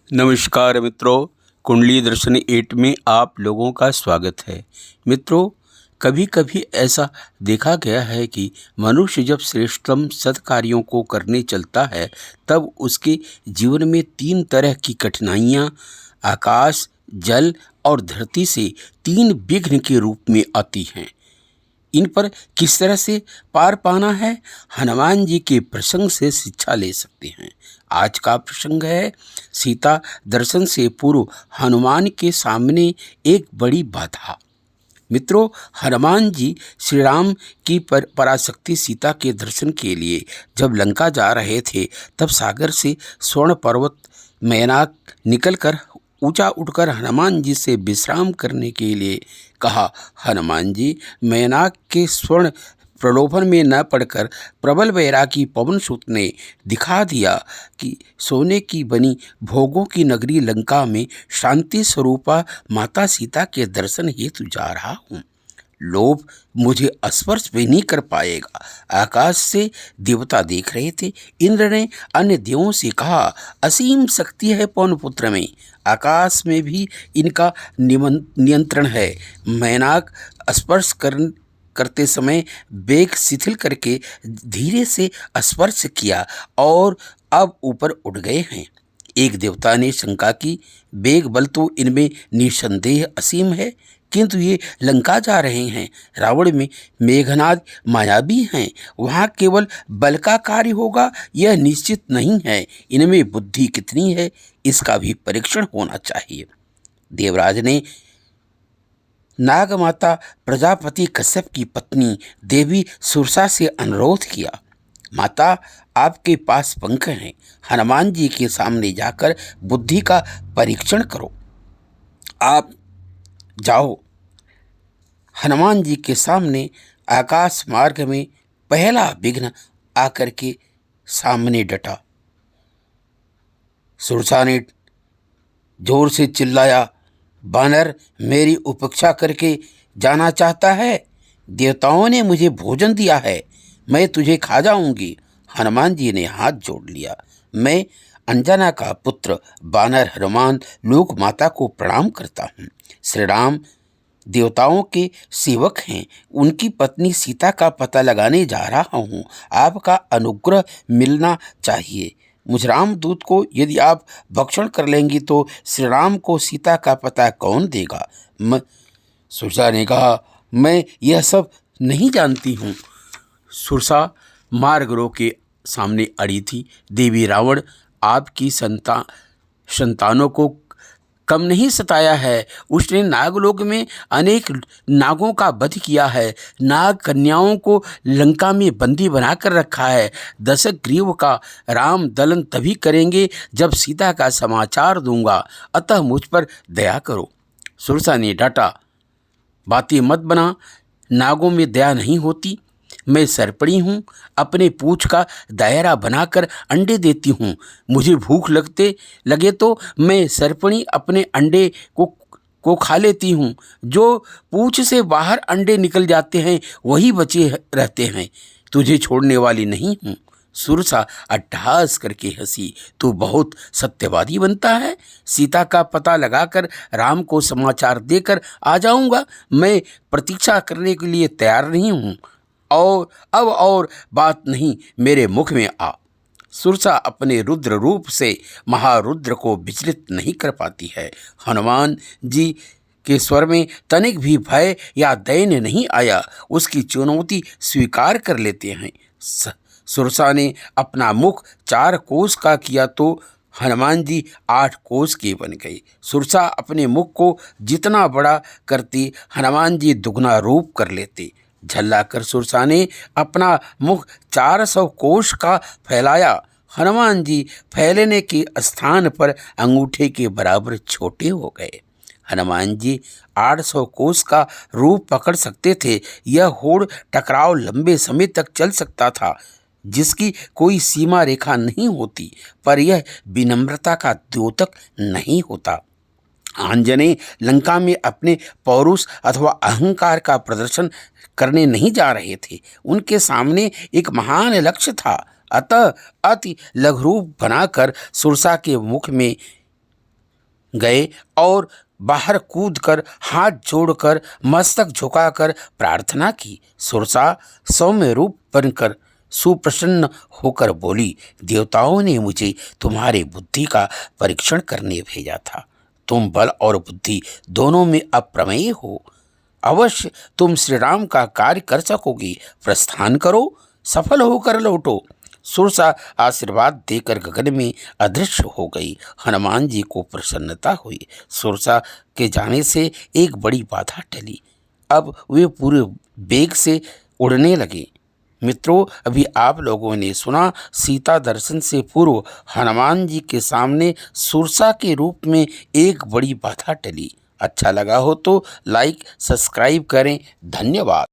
नमस्कार मित्रों, कुंडली दर्शन 8 में आप लोगों का स्वागत है। मित्रों, कभी कभी ऐसा देखा गया है कि मनुष्य जब श्रेष्ठतम सत्कार्यों को करने चलता है तब उसके जीवन में 3 तरह की कठिनाइयाँ आकाश, जल और धरती से 3 विघ्न के रूप में आती हैं। इन पर किस तरह से पार पाना है, हनुमान जी के प्रसंग से शिक्षा ले सकते हैं। आज का प्रसंग है सीता दर्शन से पूर्व हनुमान के सामने एक बड़ी बाधा। मित्रों, हनुमान जी श्री राम की पराशक्ति सीता के दर्शन के लिए जब लंका जा रहे थे तब सागर से स्वर्ण पर्वत मैनाक निकलकर ऊंचा उठकर हनुमान जी से विश्राम करने के लिए कहा। हनुमान जी मैनाक के स्वर्ण प्रलोभन में न पड़कर प्रबल बैरागी पवन सूत ने दिखा दिया कि सोने की बनी भोगों की नगरी लंका में शांति स्वरूपा माता सीता के दर्शन हेतु जा रहा हूँ। लोभ मुझे स्पर्श भी नहीं कर पाएगा। आकाश से देवता देख रहे थे। इंद्र ने अन्य देवों से कहा, असीम शक्ति है पवन पुत्र में, आकाश में भी इनका नियंत्रण है। मैनाक स्पर्श करते समय वेग शिथिल करके धीरे से स्पर्श किया और अब ऊपर उठ गए हैं। एक देवता ने शंका की, वेग बल तो इनमें निसंदेह असीम है, किंतु ये लंका जा रहे हैं। रावण में मेघनाद मायावी हैं, वहाँ केवल बल का कार्य होगा यह निश्चित नहीं है। इनमें बुद्धि कितनी है इसका भी परीक्षण होना चाहिए। देवराज ने नागमाता प्रजापति कश्यप की पत्नी देवी सुरसा से अनुरोध किया, माता आपके पास पंख हैं, हनुमान जी के सामने जाकर बुद्धि का परीक्षण करो। आप जाओ। हनुमान जी के सामने आकाश मार्ग में पहला विघ्न आकर के सामने डटा। सुरसा ने जोर से चिल्लाया, बानर मेरी उपेक्षा करके जाना चाहता है? देवताओं ने मुझे भोजन दिया है, मैं तुझे खा जाऊंगी। हनुमान जी ने हाथ जोड़ लिया, मैं अंजना का पुत्र बानर हनुमान लोक माता को प्रणाम करता हूँ। श्री राम देवताओं के सेवक हैं, उनकी पत्नी सीता का पता लगाने जा रहा हूँ। आपका अनुग्रह मिलना चाहिए। मुझ रामदूत को यदि आप भक्षण कर लेंगी तो श्री राम को सीता का पता कौन देगा? सुरसा ने कहा, मैं यह सब नहीं जानती हूँ। सुरसा मार्गरों के सामने अड़ी थी। देवी रावण आपकी संतानों को कम नहीं सताया है। उसने नागलोक में अनेक नागों का वध किया है, नाग कन्याओं को लंका में बंदी बनाकर रखा है। दशग्रीव का राम दलन तभी करेंगे जब सीता का समाचार दूंगा, अतः मुझ पर दया करो। सुरसा ने डांटा, बातें मत बना, नागों में दया नहीं होती। मैं सरपड़ी हूँ, अपने पूंछ का दायरा बनाकर अंडे देती हूँ। मुझे भूख लगे तो मैं सरपणी अपने अंडे को खा लेती हूँ। जो पूंछ से बाहर अंडे निकल जाते हैं वही बचे रहते हैं। तुझे छोड़ने वाली नहीं हूँ। सुरसा अट्टहास करके हंसी, तू बहुत सत्यवादी बनता है। सीता का पता लगाकर राम को समाचार देकर आ जाऊंगा। मैं प्रतीक्षा करने के लिए तैयार नहीं हूँ और अब और बात नहीं मेरे मुख में आ। सुरसा अपने रुद्र रूप से महारुद्र को विचलित नहीं कर पाती है। हनुमान जी के स्वर में तनिक भी भय या दैन्य नहीं आया, उसकी चुनौती स्वीकार कर लेते हैं। सुरसा ने अपना मुख 4 कोस का किया तो हनुमान जी 8 कोस के बन गए। सुरसा अपने मुख को जितना बड़ा करती, हनुमान जी दुगना रूप कर लेते। झल्लाकर सुरसा ने अपना मुख 400 कोस का फैलाया। हनुमान जी फैलने के स्थान पर अंगूठे के बराबर छोटे हो गए। हनुमान जी 800 कोस का रूप पकड़ सकते थे। यह होड़ टकराव लंबे समय तक चल सकता था, जिसकी कोई सीमा रेखा नहीं होती, पर यह विनम्रता का द्योतक नहीं होता। आंजने लंका में अपने पौरुष अथवा अहंकार का प्रदर्शन करने नहीं जा रहे थे। उनके सामने एक महान लक्ष्य था। अतः अति लघुरूप बनाकर सुरसा के मुख में गए और बाहर कूदकर हाथ जोड़कर मस्तक झुकाकर प्रार्थना की। सुरसा सौम्य रूप बनकर सुप्रसन्न होकर बोली, देवताओं ने मुझे तुम्हारे बुद्धि का परीक्षण करने भेजा था। तुम बल और बुद्धि दोनों में अप्रमेय हो। अवश्य तुम श्री राम का कार्य कर सकोगी। प्रस्थान करो, सफल होकर लौटो। सुरसा आशीर्वाद देकर गगन में अदृश्य हो गई। हनुमान जी को प्रसन्नता हुई। सुरसा के जाने से एक बड़ी बाधा टली। अब वे पूरे वेग से उड़ने लगे। मित्रों, अभी आप लोगों ने सुना सीता दर्शन से पूर्व हनुमान जी के सामने सुरसा के रूप में एक बड़ी बाधा टली। अच्छा लगा हो तो लाइक सब्सक्राइब करें। धन्यवाद।